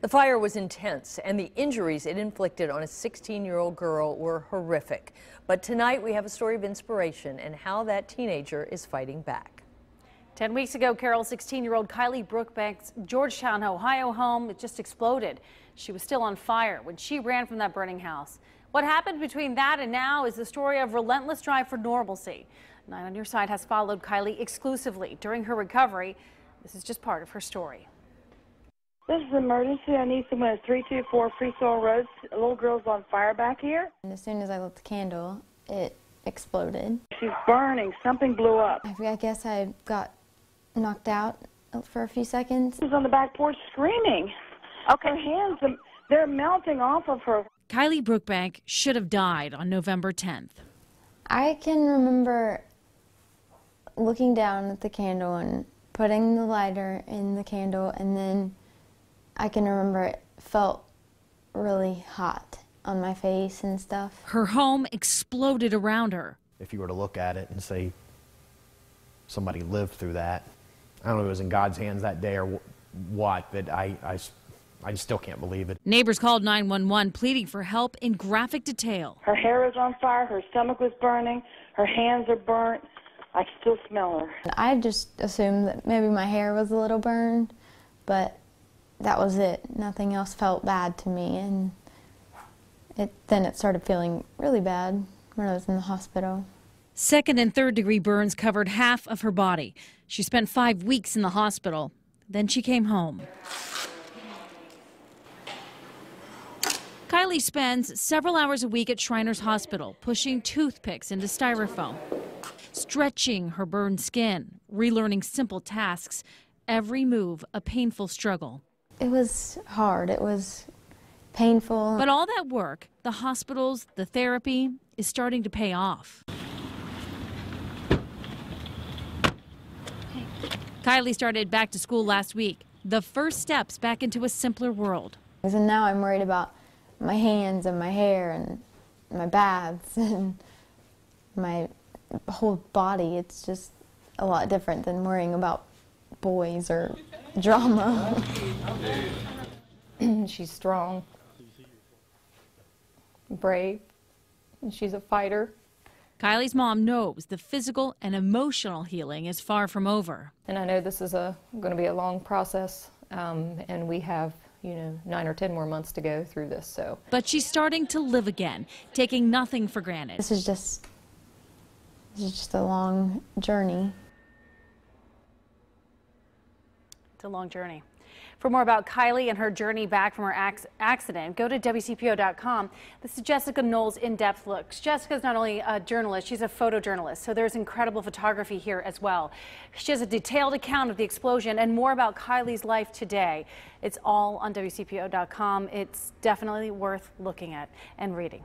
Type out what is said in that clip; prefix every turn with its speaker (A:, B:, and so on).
A: The fire was intense, and the injuries it inflicted on a 16-year-old girl were horrific. But tonight we have a story of inspiration and how that teenager is fighting back.
B: 10 weeks ago, Carol's 16-year-old Kilee Brookbank's Georgetown, Ohio home just exploded. She was still on fire when she ran from that burning house. What happened between that and now is the story of relentless drive for normalcy. 9 on Your Side has followed Kilee exclusively during her recovery. This is just part of her story.
C: This is an emergency. I need someone at 324 Free Soil Road. A little girl's on fire back here.
D: And as soon as I lit the candle, it exploded.
C: She's burning. Something blew up.
D: I guess I got knocked out for a few seconds.
C: She's on the back porch screaming. Okay. Her hands, they're melting off of her.
B: Kilee Brookbank should have died on November 10th.
D: I can remember looking down at the candle and putting the lighter in the candle, and then I can remember it felt really hot on my face and stuff.
B: Her home exploded around her.
E: If you were to look at it and say somebody lived through that, I don't know if it was in God's hands that day or what, but I still can't believe it.
B: Neighbors called 911 pleading for help in graphic detail.
C: Her hair was on fire, her stomach was burning, her hands are burnt. I can still smell her.
D: I just assumed that maybe my hair was a little burned, but that was it. Nothing else felt bad to me, and then it started feeling really bad when I was in the hospital.
B: 2nd and 3rd degree burns covered half of her body. She spent 5 weeks in the hospital. Then she came home. Kilee spends several hours a week at Shriners Hospital, pushing toothpicks into styrofoam, stretching her burned skin, relearning simple tasks, every move a painful struggle.
D: It was hard. It was painful.
B: But all that work, the hospitals, the therapy, is starting to pay off. Kilee started back to school last week, the first steps back into a simpler world.
D: And now I'm worried about my hands and my hair and my baths and my whole body. It's just a lot different than worrying about boys or drama.
F: She's strong, brave, and she's a fighter.
B: Kilee's mom knows the physical and emotional healing is far from over.
F: And I know this is going to be a long process, and we have 9 or 10 more months to go through this. So,
B: but she's starting to live again, taking nothing for granted.
D: This is just a long journey.
B: It's a long journey. For more about Kilee and her journey back from her accident, go to WCPO.com. This is Jessica Knoll's in-depth look. Jessica's not only a journalist, she's a photojournalist, so there's incredible photography here as well. She has a detailed account of the explosion and more about Kilee's life today. It's all on WCPO.com. It's definitely worth looking at and reading.